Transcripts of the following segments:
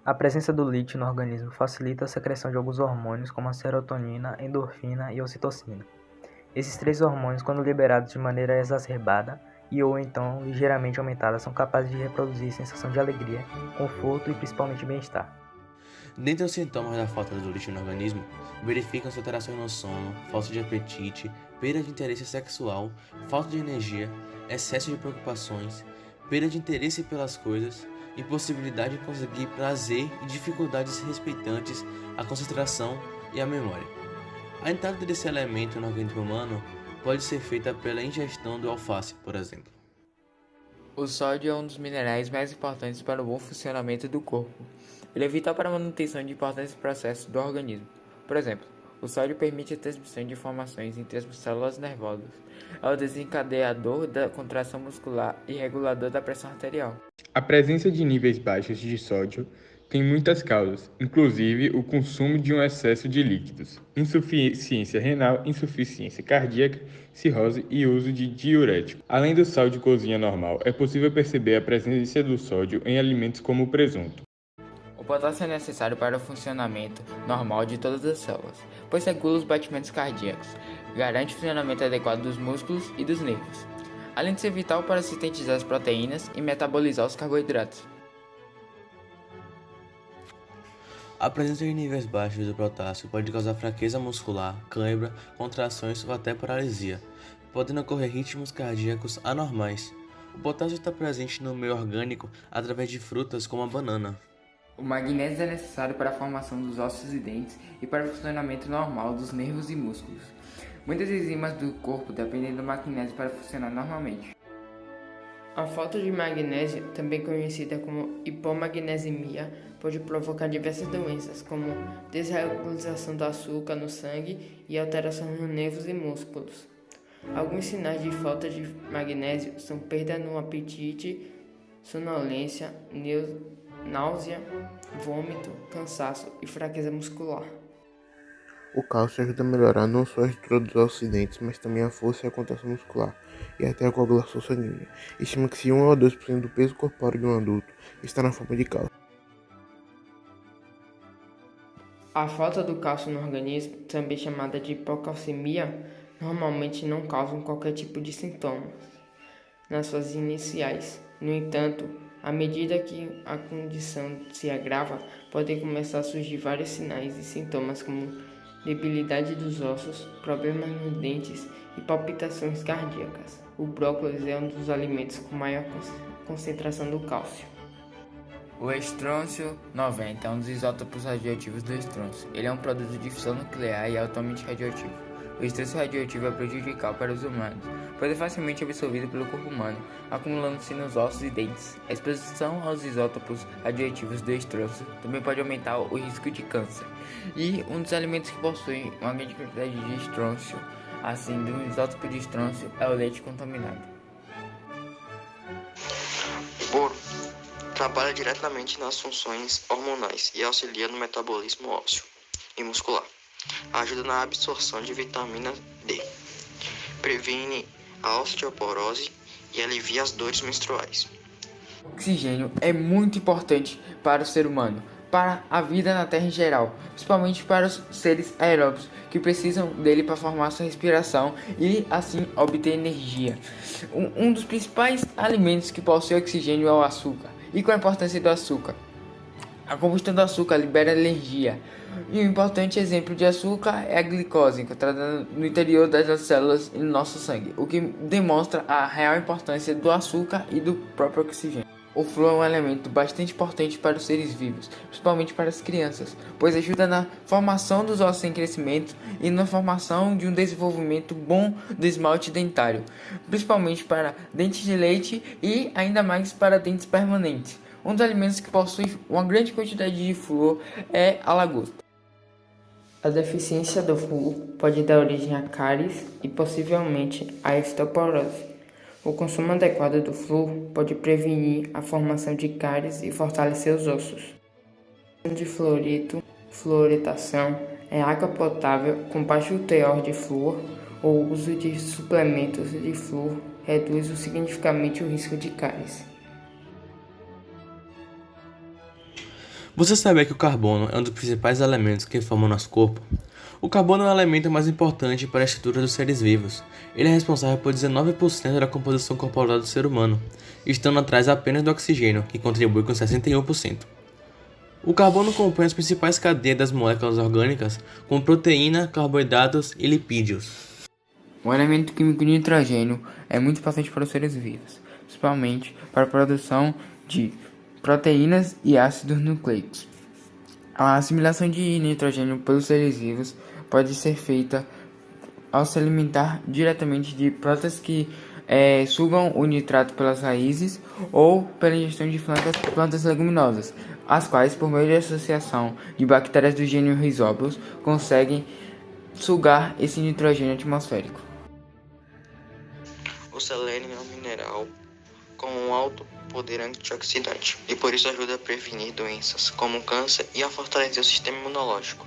A presença do lítio no organismo facilita a secreção de alguns hormônios como a serotonina, endorfina e ocitocina. Esses três hormônios, quando liberados de maneira exacerbada e ou então ligeiramente aumentada, são capazes de reproduzir sensação de alegria, conforto e principalmente bem-estar. Dentre os sintomas da falta do lítio no organismo, verificam-se alterações no sono, falta de apetite, perda de interesse sexual, falta de energia, excesso de preocupações, perda de interesse pelas coisas, impossibilidade de conseguir prazer e dificuldades respeitantes à concentração e à memória. A entrada desse elemento no organismo humano pode ser feita pela ingestão do alface, por exemplo. O sódio é um dos minerais mais importantes para o bom funcionamento do corpo. Ele é vital para a manutenção de importantes processos do organismo. Por exemplo, o sódio permite a transmissão de informações entre as células nervosas. É o desencadeador da contração muscular e regulador da pressão arterial. A presença de níveis baixos de sódio tem muitas causas, inclusive o consumo de um excesso de líquidos, insuficiência renal, insuficiência cardíaca, cirrose e uso de diurético. Além do sal de cozinha normal, é possível perceber a presença do sódio em alimentos como o presunto. O potássio é necessário para o funcionamento normal de todas as células, pois regula os batimentos cardíacos, garante o funcionamento adequado dos músculos e dos nervos, além de ser vital para sintetizar as proteínas e metabolizar os carboidratos. A presença de níveis baixos do potássio pode causar fraqueza muscular, cãibra, contrações ou até paralisia, podendo ocorrer ritmos cardíacos anormais. O potássio está presente no meio orgânico através de frutas como a banana. O magnésio é necessário para a formação dos ossos e dentes e para o funcionamento normal dos nervos e músculos. Muitas enzimas do corpo dependem do magnésio para funcionar normalmente. A falta de magnésio, também conhecida como hipomagnesemia, pode provocar diversas doenças, como desregulação do açúcar no sangue e alterações nos nervos e músculos. Alguns sinais de falta de magnésio são perda no apetite, sonolência, náusea, vômito, cansaço e fraqueza muscular. O cálcio ajuda a melhorar não só a estrutura dos ossos e dentes, mas também a força e a contração muscular, e até a coagulação sanguínea. Estima-se que 1 a 2% do peso corpóreo de um adulto está na forma de cálcio. A falta do cálcio no organismo, também chamada de hipocalcemia, normalmente não causa qualquer tipo de sintomas nas fases iniciais. No entanto, à medida que a condição se agrava, podem começar a surgir vários sinais e sintomas como debilidade dos ossos, problemas nos dentes e palpitações cardíacas. O brócolis é um dos alimentos com maior concentração do cálcio. O estrôncio 90 é um dos isótopos radioativos do estrôncio. Ele é um produto de fissão nuclear e altamente radioativo. O estresse radioativo é prejudicial para os humanos, pois é facilmente absorvido pelo corpo humano, acumulando-se nos ossos e dentes. A exposição aos isótopos radioativos do estrôncio também pode aumentar o risco de câncer. E um dos alimentos que possuem uma grande quantidade de estrôncio, assim, de um isótopo de estrôncio, é o leite contaminado. O boro trabalha diretamente nas funções hormonais e auxilia no metabolismo ósseo e muscular. Ajuda na absorção de vitamina D, previne a osteoporose e alivia as dores menstruais. O oxigênio é muito importante para o ser humano, para a vida na Terra em geral, principalmente para os seres aeróbicos que precisam dele para formar sua respiração e assim obter energia. Um dos principais alimentos que possui oxigênio é o açúcar. E qual a importância do açúcar? A combustão do açúcar libera energia. E um importante exemplo de açúcar é a glicose, encontrada no interior das células e no nosso sangue, o que demonstra a real importância do açúcar e do próprio oxigênio. O flúor é um elemento bastante importante para os seres vivos, principalmente para as crianças, pois ajuda na formação dos ossos em crescimento e na formação de um desenvolvimento bom do esmalte dentário, principalmente para dentes de leite e ainda mais para dentes permanentes. Um dos alimentos que possui uma grande quantidade de flúor é a lagosta. A deficiência do flúor pode dar origem a cáries e possivelmente a osteoporose. O consumo adequado do flúor pode prevenir a formação de cáries e fortalecer os ossos. De fluorito, fluoretação é água potável com baixo teor de flúor ou uso de suplementos de flúor reduz significativamente o risco de cáries. Você sabia que o carbono é um dos principais elementos que formam nosso corpo? O carbono é o elemento mais importante para a estrutura dos seres vivos. Ele é responsável por 19% da composição corporal do ser humano, estando atrás apenas do oxigênio, que contribui com 61%. O carbono compõe as principais cadeias das moléculas orgânicas, como proteína, carboidratos e lipídios. O elemento químico nitrogênio é muito importante para os seres vivos, principalmente para a produção de proteínas e ácidos nucleicos. A assimilação de nitrogênio pelos seres vivos pode ser feita ao se alimentar diretamente de plantas que sugam o nitrato pelas raízes ou pela ingestão de plantas leguminosas, as quais, por meio de associação de bactérias do gênero Rhizopus, conseguem sugar esse nitrogênio atmosférico. O selênio é um mineral com um alto poder antioxidante e por isso ajuda a prevenir doenças como o câncer e a fortalecer o sistema imunológico,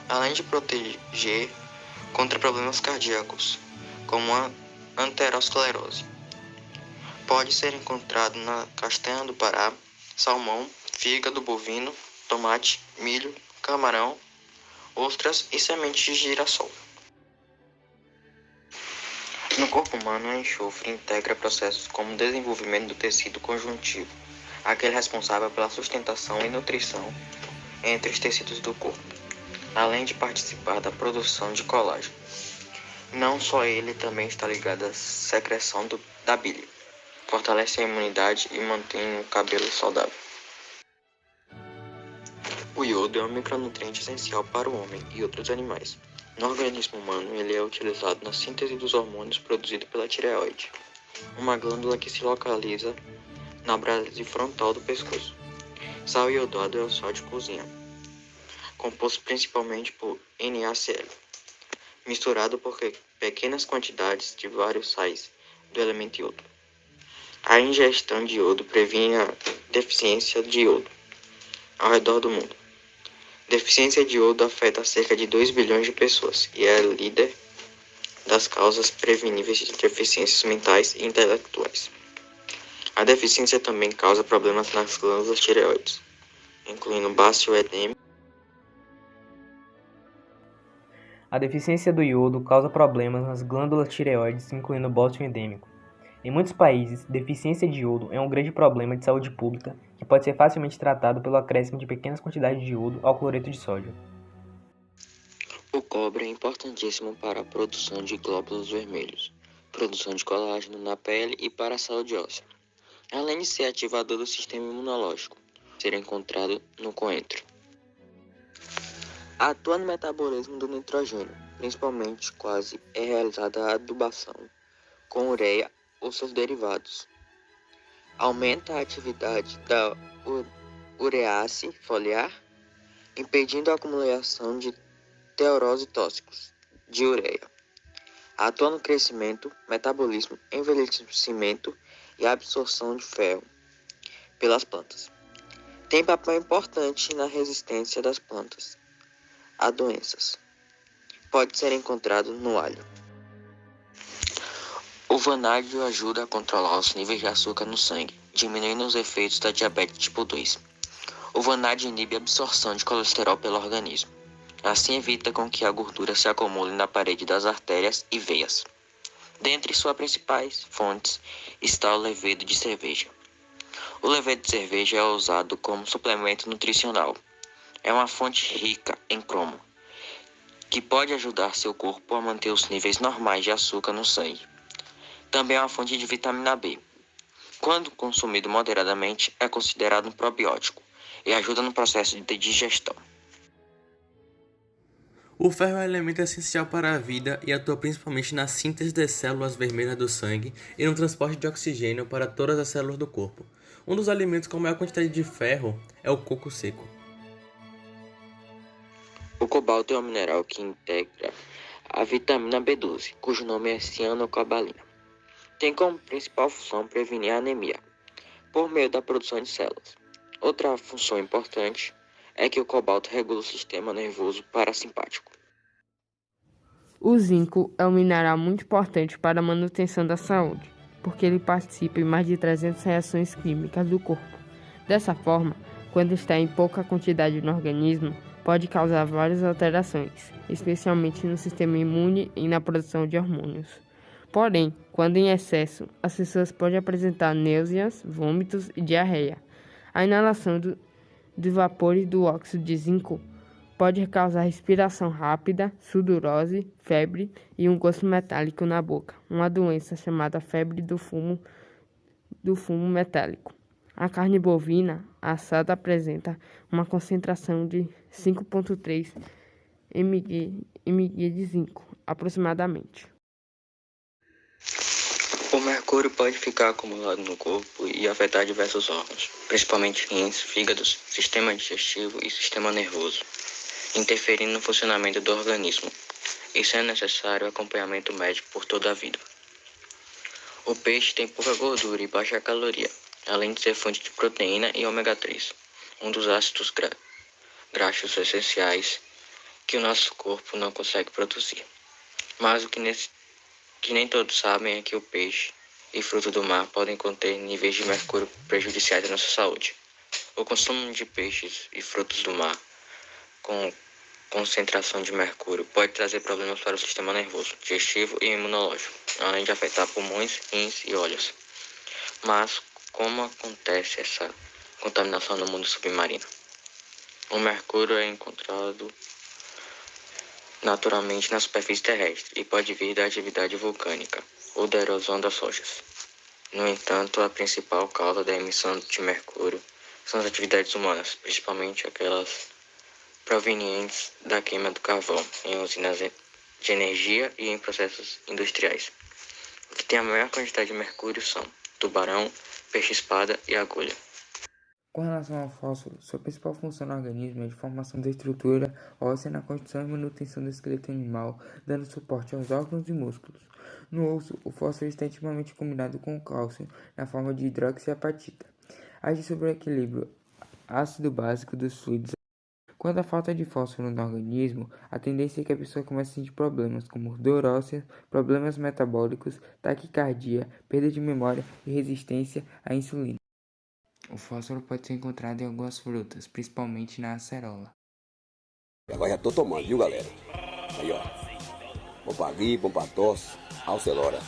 além de proteger contra problemas cardíacos, como a aterosclerose. Pode ser encontrado na castanha do Pará, salmão, fígado bovino, tomate, milho, camarão, ostras e sementes de girassol. No corpo humano, o enxofre integra processos como o desenvolvimento do tecido conjuntivo, aquele responsável pela sustentação e nutrição entre os tecidos do corpo, além de participar da produção de colágeno. Não só ele também está ligado à secreção da bile, fortalece a imunidade e mantém o cabelo saudável. O iodo é um micronutriente essencial para o homem e outros animais. No organismo humano, ele é utilizado na síntese dos hormônios produzidos pela tireoide, uma glândula que se localiza na base frontal do pescoço. Sal iodado é o sal de cozinha, composto principalmente por NaCl, misturado por pequenas quantidades de vários sais do elemento iodo. A ingestão de iodo previne a deficiência de iodo ao redor do mundo. Deficiência de iodo afeta cerca de 2 bilhões de pessoas e é líder das causas preveníveis de deficiências mentais e intelectuais. A deficiência também causa problemas nas glândulas tireoides, incluindo baço edema. A deficiência do iodo causa problemas nas glândulas tireoides, incluindo bócio endêmico. Em muitos países, deficiência de iodo é um grande problema de saúde pública que pode ser facilmente tratado pelo acréscimo de pequenas quantidades de iodo ao cloreto de sódio. O cobre é importantíssimo para a produção de glóbulos vermelhos, produção de colágeno na pele e para a saúde óssea, além de ser ativador do sistema imunológico, ser encontrado no coentro. Atua no metabolismo do nitrogênio, principalmente quase é realizada a adubação com ureia ou seus derivados. Aumenta a atividade da urease foliar, impedindo a acumulação de terócitos de ureia. Atua no crescimento, metabolismo, envelhecimento e absorção de ferro pelas plantas. Tem papel importante na resistência das plantas a doenças. Pode ser encontrado no alho. O vanádio ajuda a controlar os níveis de açúcar no sangue, diminuindo os efeitos da diabetes tipo 2. O vanádio inibe a absorção de colesterol pelo organismo. Assim evita com que a gordura se acumule na parede das artérias e veias. Dentre suas principais fontes está o levedo de cerveja. O levedo de cerveja é usado como suplemento nutricional. É uma fonte rica em cromo, que pode ajudar seu corpo a manter os níveis normais de açúcar no sangue. Também é uma fonte de vitamina B. Quando consumido moderadamente, é considerado um probiótico e ajuda no processo de digestão. O ferro é um elemento essencial para a vida e atua principalmente na síntese das células vermelhas do sangue e no transporte de oxigênio para todas as células do corpo. Um dos alimentos com maior quantidade de ferro é o coco seco. O cobalto é um mineral que integra a vitamina B12, cujo nome é cianocobalina. Tem como principal função prevenir a anemia, por meio da produção de células. Outra função importante é que o cobalto regula o sistema nervoso parasimpático. O zinco é um mineral muito importante para a manutenção da saúde, porque ele participa em mais de 300 reações químicas do corpo. Dessa forma, quando está em pouca quantidade no organismo, pode causar várias alterações, especialmente no sistema imune e na produção de hormônios. Porém, quando em excesso, as pessoas podem apresentar náuseas, vômitos e diarreia. A inalação de vapores do óxido de zinco pode causar respiração rápida, sudorose, febre e um gosto metálico na boca, uma doença chamada febre do fumo metálico. A carne bovina assada apresenta uma concentração de 5,3 mg de zinco, aproximadamente. O mercúrio pode ficar acumulado no corpo e afetar diversos órgãos, principalmente rins, fígados, sistema digestivo e sistema nervoso, interferindo no funcionamento do organismo. Isso é necessário acompanhamento médico por toda a vida. O peixe tem pouca gordura e baixa caloria, além de ser fonte de proteína e ômega 3, um dos ácidos graxos essenciais que o nosso corpo não consegue produzir. Mas o que nem todos sabem é que o peixe e frutos do mar podem conter níveis de mercúrio prejudiciais à nossa saúde. O consumo de peixes e frutos do mar com concentração de mercúrio pode trazer problemas para o sistema nervoso, digestivo e imunológico, além de afetar pulmões, rins e olhos. Mas como acontece essa contaminação no mundo submarino? O mercúrio é encontrado naturalmente na superfície terrestre e pode vir da atividade vulcânica ou da erosão das rochas. No entanto, a principal causa da emissão de mercúrio são as atividades humanas, principalmente aquelas provenientes da queima do carvão em usinas de energia e em processos industriais. O que tem a maior quantidade de mercúrio são tubarão, peixe-espada e agulha. Com relação ao fósforo, sua principal função no organismo é de formação da estrutura óssea na construção e manutenção do esqueleto animal, dando suporte aos órgãos e músculos. No osso, o fósforo está intimamente combinado com o cálcio, na forma de hidroxiapatita. Age sobre o equilíbrio ácido básico dos fluidos. Quando há falta de fósforo no organismo, a tendência é que a pessoa comece a sentir problemas como dor óssea, problemas metabólicos, taquicardia, perda de memória e resistência à insulina. O fósforo pode ser encontrado em algumas frutas, principalmente na acerola. Agora já tô tomando, viu, galera? Aí, ó. Bom pra gripe, bom pra tosse, Alcelora.